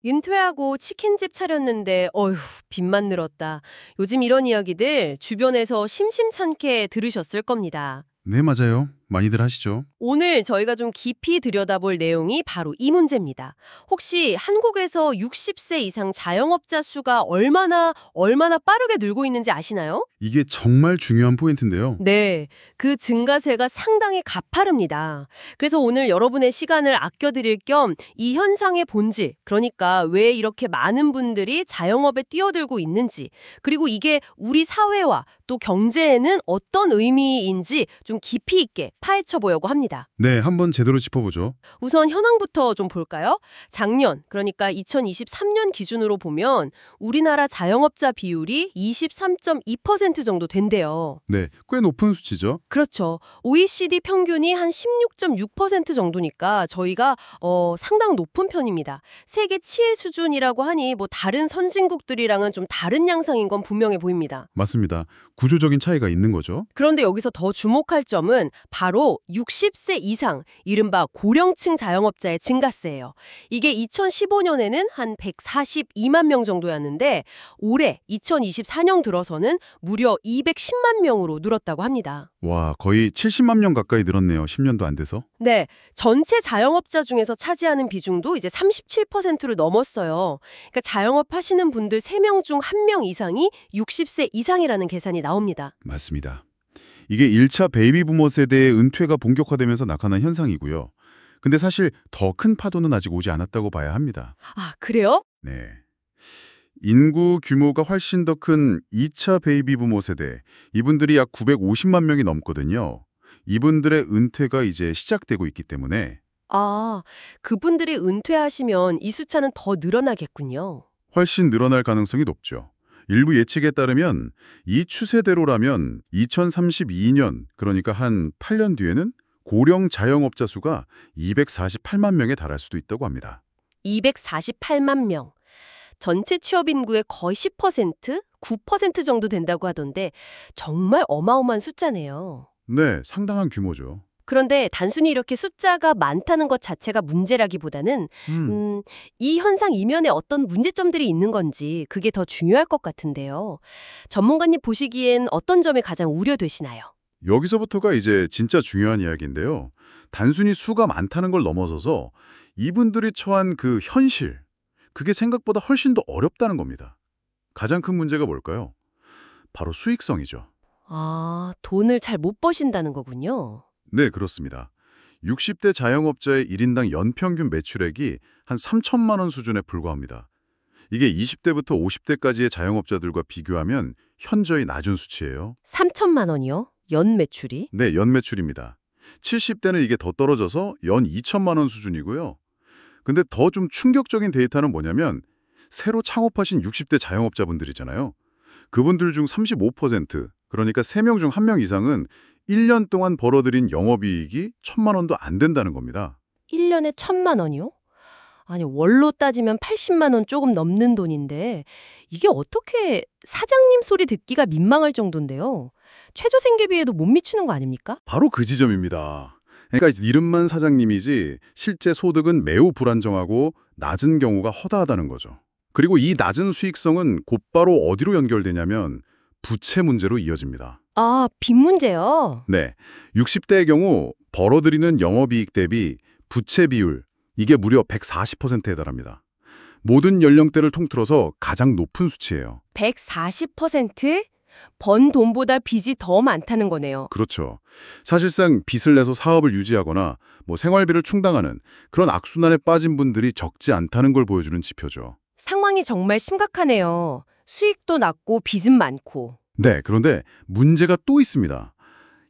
은퇴하고 치킨집 차렸는데 어휴 빚만 늘었다. 요즘 이런 이야기들 주변에서 심심찮게 들으셨을 겁니다. 네, 맞아요. 많이들 하시죠. 오늘 저희가 좀 깊이 들여다볼 내용이 바로 이 문제입니다. 혹시 한국에서 60세 이상 자영업자 수가 얼마나 빠르게 늘고 있는지 아시나요? 이게 정말 중요한 포인트인데요. 네, 그 증가세가 상당히 가파릅니다. 그래서 오늘 여러분의 시간을 아껴드릴 겸 이 현상의 본질, 그러니까 왜 이렇게 많은 분들이 자영업에 뛰어들고 있는지, 그리고 이게 우리 사회와 또 경제에는 어떤 의미인지 좀 깊이 있게 파헤쳐 보려고 합니다. 네, 한번 제대로 짚어보죠. 우선 현황부터 좀 볼까요? 작년, 그러니까 2023년 기준으로 보면 우리나라 자영업자 비율이 23.2% 정도 된대요. 네, 꽤 높은 수치죠. 그렇죠. OECD 평균이 한 16.6% 정도니까 저희가 상당 높은 편입니다. 세계 치해 수준이라고 하니 뭐 다른 선진국들이랑은 좀 다른 양상인 건 분명해 보입니다. 맞습니다. 구조적인 차이가 있는 거죠. 그런데 여기서 더 주목할 점은 바로 60세 이상, 이른바 고령층 자영업자의 증가세예요. 이게 2015년에는 한 142만 명 정도였는데 올해 2024년 들어서는 무려 210만 명으로 늘었다고 합니다. 와, 거의 70만 명 가까이 늘었네요. 10년도 안 돼서. 네, 전체 자영업자 중에서 차지하는 비중도 이제 37%를 넘었어요. 그러니까 자영업 하시는 분들 3명 중 1명 이상이 60세 이상이라는 계산이 나옵니다. 맞습니다. 이게 1차 베이비 부머 세대의 은퇴가 본격화되면서 나타난 현상이고요. 근데 사실 더 큰 파도는 아직 오지 않았다고 봐야 합니다. 아, 그래요? 네. 인구 규모가 훨씬 더 큰 2차 베이비 부머 세대, 이분들이 약 950만 명이 넘거든요. 이분들의 은퇴가 이제 시작되고 있기 때문에 아, 그분들이 은퇴하시면 이 숫자는 더 늘어나겠군요. 훨씬 늘어날 가능성이 높죠. 일부 예측에 따르면 이 추세대로라면 2032년, 그러니까 한 8년 뒤에는 고령 자영업자 수가 248만 명에 달할 수도 있다고 합니다. 248만 명. 전체 취업 인구의 거의 10%, 9% 정도 된다고 하던데 정말 어마어마한 숫자네요. 네, 상당한 규모죠. 그런데 단순히 이렇게 숫자가 많다는 것 자체가 문제라기보다는 이 현상 이면에 어떤 문제점들이 있는 건지 그게 더 중요할 것 같은데요. 전문가님 보시기엔 어떤 점이 가장 우려되시나요? 여기서부터가 이제 진짜 중요한 이야기인데요. 단순히 수가 많다는 걸 넘어서서 이분들이 처한 그 현실, 그게 생각보다 훨씬 더 어렵다는 겁니다. 가장 큰 문제가 뭘까요? 바로 수익성이죠. 아, 돈을 잘 못 버신다는 거군요. 네, 그렇습니다. 60대 자영업자의 1인당 연평균 매출액이 한 3천만 원 수준에 불과합니다. 이게 20대부터 50대까지의 자영업자들과 비교하면 현저히 낮은 수치예요. 3천만 원이요? 연 매출이? 네, 연 매출입니다. 70대는 이게 더 떨어져서 연 2천만 원 수준이고요. 근데 더 좀 충격적인 데이터는 뭐냐면 새로 창업하신 60대 자영업자분들이잖아요. 그분들 중 35%, 그러니까 3명 중 1명 이상은 1년 동안 벌어들인 영업이익이 1,000만 원도 안 된다는 겁니다. 1년에 1,000만 원이요? 아니, 월로 따지면 80만 원 조금 넘는 돈인데 이게 어떻게 사장님 소리 듣기가 민망할 정도인데요. 최저 생계비에도 못 미치는 거 아닙니까? 바로 그 지점입니다. 그러니까 이름만 사장님이지 실제 소득은 매우 불안정하고 낮은 경우가 허다하다는 거죠. 그리고 이 낮은 수익성은 곧바로 어디로 연결되냐면 부채 문제로 이어집니다. 아, 빚 문제요? 네, 60대의 경우 벌어들이는 영업이익 대비 부채 비율, 이게 무려 140%에 달합니다. 모든 연령대를 통틀어서 가장 높은 수치예요. 140%? 번 돈보다 빚이 더 많다는 거네요. 그렇죠. 사실상 빚을 내서 사업을 유지하거나 생활비를 충당하는 그런 악순환에 빠진 분들이 적지 않다는 걸 보여주는 지표죠. 상황이 정말 심각하네요. 수익도 낮고 빚은 많고. 네, 그런데 문제가 또 있습니다.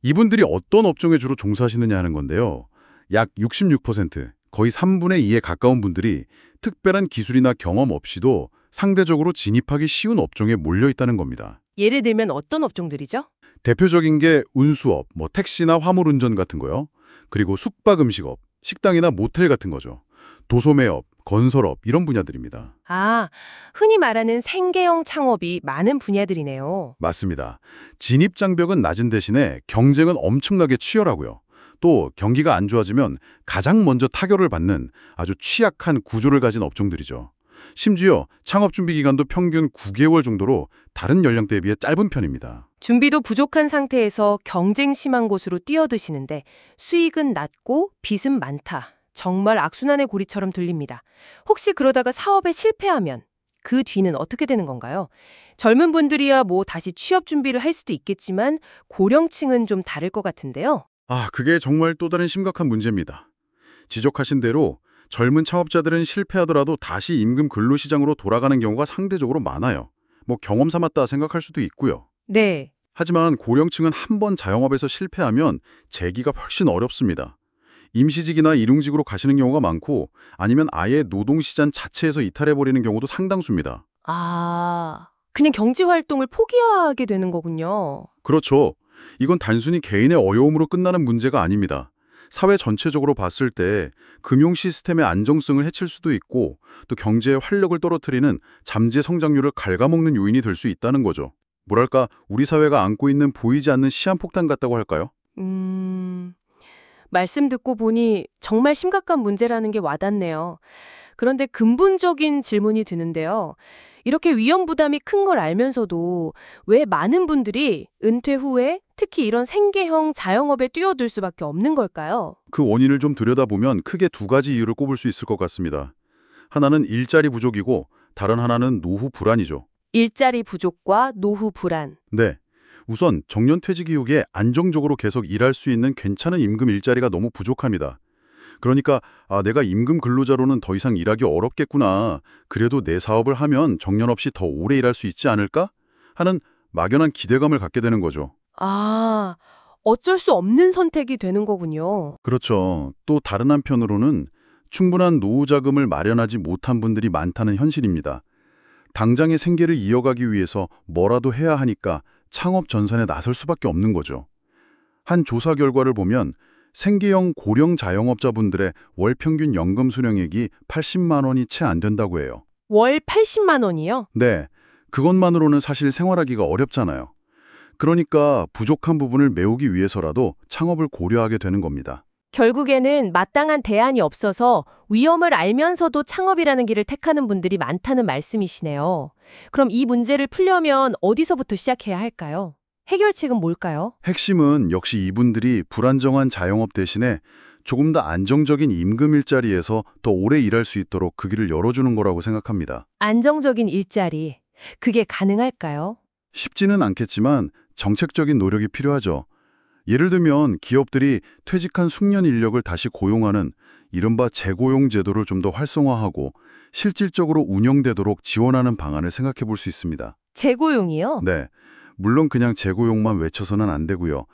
이분들이 어떤 업종에 주로 종사하시느냐 하는 건데요. 약 66%, 거의 3분의 2에 가까운 분들이 특별한 기술이나 경험 없이도 상대적으로 진입하기 쉬운 업종에 몰려 있다는 겁니다. 예를 들면 어떤 업종들이죠? 대표적인 게 운수업, 택시나 화물운전 같은 거요. 그리고 숙박음식업, 식당이나 모텔 같은 거죠. 도소매업, 건설업 이런 분야들입니다. 아, 흔히 말하는 생계형 창업이 많은 분야들이네요. 맞습니다. 진입 장벽은 낮은 대신에 경쟁은 엄청나게 치열하고요. 또 경기가 안 좋아지면 가장 먼저 타결을 받는 아주 취약한 구조를 가진 업종들이죠. 심지어 창업 준비 기간도 평균 9개월 정도로 다른 연령대에 비해 짧은 편입니다. 준비도 부족한 상태에서 경쟁 심한 곳으로 뛰어드시는데 수익은 낮고 빚은 많다. 정말 악순환의 고리처럼 들립니다. 혹시 그러다가 사업에 실패하면 그 뒤는 어떻게 되는 건가요? 젊은 분들이야 뭐 다시 취업 준비를 할 수도 있겠지만 고령층은 좀 다를 것 같은데요. 그게 정말 또 다른 심각한 문제입니다. 지적하신 대로 젊은 창업자들은 실패하더라도 다시 임금 근로시장으로 돌아가는 경우가 상대적으로 많아요. 뭐 경험 삼았다 생각할 수도 있고요. 네. 하지만 고령층은 한 번 자영업에서 실패하면 재기가 훨씬 어렵습니다. 임시직이나 일용직으로 가시는 경우가 많고 아니면 아예 노동시장 자체에서 이탈해버리는 경우도 상당수입니다. 그냥 경제활동을 포기하게 되는 거군요. 그렇죠. 이건 단순히 개인의 어려움으로 끝나는 문제가 아닙니다. 사회 전체적으로 봤을 때 금융 시스템의 안정성을 해칠 수도 있고 또 경제의 활력을 떨어뜨리는 잠재 성장률을 갉아먹는 요인이 될 수 있다는 거죠. 뭐랄까 우리 사회가 안고 있는 보이지 않는 시한폭탄 같다고 할까요? 말씀 듣고 보니 정말 심각한 문제라는 게 와닿네요. 그런데 근본적인 질문이 드는데요. 이렇게 위험 부담이 큰 걸 알면서도 왜 많은 분들이 은퇴 후에 특히 이런 생계형 자영업에 뛰어들 수밖에 없는 걸까요? 그 원인을 좀 들여다보면 크게 두 가지 이유를 꼽을 수 있을 것 같습니다. 하나는 일자리 부족이고 다른 하나는 노후 불안이죠. 일자리 부족과 노후 불안. 네. 우선 정년퇴직 이후에 안정적으로 계속 일할 수 있는 괜찮은 임금 일자리가 너무 부족합니다. 그러니까 내가 임금 근로자로는 더 이상 일하기 어렵겠구나. 그래도 내 사업을 하면 정년 없이 더 오래 일할 수 있지 않을까? 하는 막연한 기대감을 갖게 되는 거죠. 어쩔 수 없는 선택이 되는 거군요. 그렇죠. 또 다른 한편으로는 충분한 노후 자금을 마련하지 못한 분들이 많다는 현실입니다. 당장의 생계를 이어가기 위해서 뭐라도 해야 하니까 창업 전선에 나설 수밖에 없는 거죠. 한 조사 결과를 보면 생계형 고령 자영업자분들의 월 평균 연금 수령액이 80만 원이 채 안 된다고 해요. 월 80만 원이요? 네, 그것만으로는 사실 생활하기가 어렵잖아요. 그러니까 부족한 부분을 메우기 위해서라도 창업을 고려하게 되는 겁니다. 결국에는 마땅한 대안이 없어서 위험을 알면서도 창업이라는 길을 택하는 분들이 많다는 말씀이시네요. 그럼 이 문제를 풀려면 어디서부터 시작해야 할까요? 해결책은 뭘까요? 핵심은 역시 이분들이 불안정한 자영업 대신에 조금 더 안정적인 임금 일자리에서 더 오래 일할 수 있도록 그 길을 열어주는 거라고 생각합니다. 안정적인 일자리. 그게 가능할까요? 쉽지는 않겠지만 정책적인 노력이 필요하죠. 예를 들면 기업들이 퇴직한 숙련 인력을 다시 고용하는 이른바 재고용 제도를 좀 더 활성화하고 실질적으로 운영되도록 지원하는 방안을 생각해 볼 수 있습니다. 재고용이요? 네, 물론 그냥 재고용만 외쳐서는 안 되고요.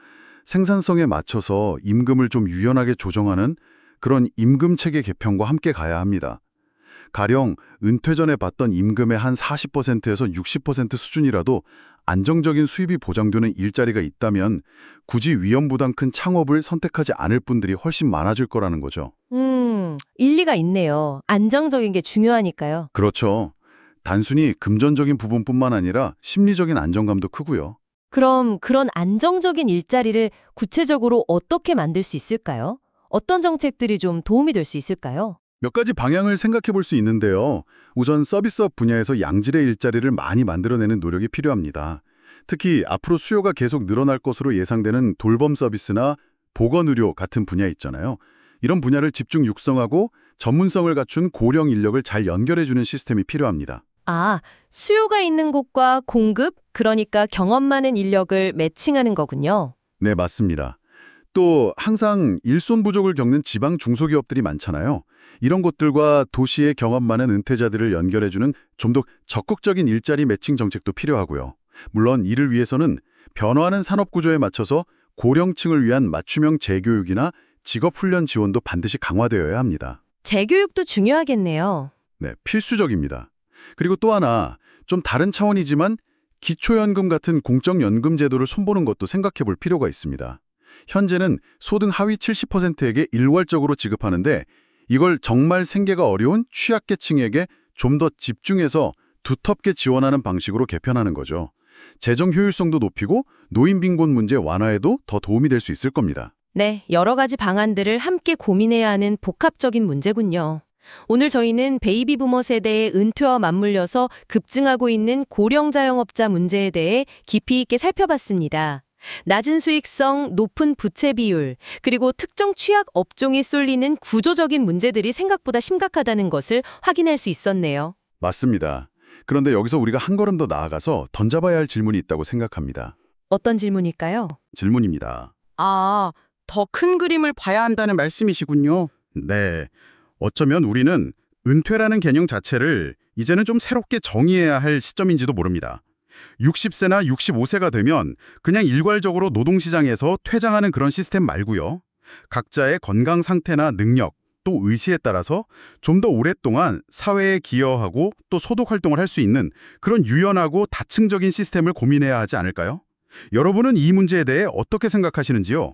생산성에 맞춰서 임금을 좀 유연하게 조정하는 그런 임금체계 개편과 함께 가야 합니다. 가령 은퇴 전에 받던 임금의 한 40%에서 60% 수준이라도 안정적인 수입이 보장되는 일자리가 있다면 굳이 위험 부담 큰 창업을 선택하지 않을 분들이 훨씬 많아질 거라는 거죠. 일리가 있네요. 안정적인 게 중요하니까요. 그렇죠. 단순히 금전적인 부분뿐만 아니라 심리적인 안정감도 크고요. 그럼 그런 안정적인 일자리를 구체적으로 어떻게 만들 수 있을까요? 어떤 정책들이 좀 도움이 될 수 있을까요? 몇 가지 방향을 생각해 볼 수 있는데요. 우선 서비스업 분야에서 양질의 일자리를 많이 만들어내는 노력이 필요합니다. 특히 앞으로 수요가 계속 늘어날 것으로 예상되는 돌봄 서비스나 보건의료 같은 분야 있잖아요. 이런 분야를 집중 육성하고 전문성을 갖춘 고령 인력을 잘 연결해주는 시스템이 필요합니다. 수요가 있는 곳과 공급, 그러니까 경험 많은 인력을 매칭하는 거군요. 네, 맞습니다. 또 항상 일손 부족을 겪는 지방 중소기업들이 많잖아요. 이런 곳들과 도시의 경험 많은 은퇴자들을 연결해주는 좀 더 적극적인 일자리 매칭 정책도 필요하고요. 물론 이를 위해서는 변화하는 산업 구조에 맞춰서 고령층을 위한 맞춤형 재교육이나 직업훈련 지원도 반드시 강화되어야 합니다. 재교육도 중요하겠네요. 네, 필수적입니다. 그리고 또 하나, 좀 다른 차원이지만 기초연금 같은 공적연금 제도를 손보는 것도 생각해 볼 필요가 있습니다. 현재는 소득 하위 70%에게 일괄적으로 지급하는데 이걸 정말 생계가 어려운 취약계층에게 좀 더 집중해서 두텁게 지원하는 방식으로 개편하는 거죠. 재정 효율성도 높이고 노인 빈곤 문제 완화에도 더 도움이 될 수 있을 겁니다. 네, 여러 가지 방안들을 함께 고민해야 하는 복합적인 문제군요. 오늘 저희는 베이비 부머 세대의 은퇴와 맞물려서 급증하고 있는 고령 자영업자 문제에 대해 깊이 있게 살펴봤습니다. 낮은 수익성, 높은 부채 비율, 그리고 특정 취약 업종이 쏠리는 구조적인 문제들이 생각보다 심각하다는 것을 확인할 수 있었네요. 맞습니다. 그런데 여기서 우리가 한 걸음 더 나아가서 던져봐야 할 질문이 있다고 생각합니다. 어떤 질문일까요? 질문입니다. 아, 더 큰 그림을 봐야 한다는 말씀이시군요. 네. 어쩌면 우리는 은퇴라는 개념 자체를 이제는 좀 새롭게 정의해야 할 시점인지도 모릅니다. 60세나 65세가 되면 그냥 일괄적으로 노동시장에서 퇴장하는 그런 시스템 말고요. 각자의 건강 상태나 능력, 또 의지에 따라서 좀 더 오랫동안 사회에 기여하고 또 소득 활동을 할 수 있는 그런 유연하고 다층적인 시스템을 고민해야 하지 않을까요? 여러분은 이 문제에 대해 어떻게 생각하시는지요?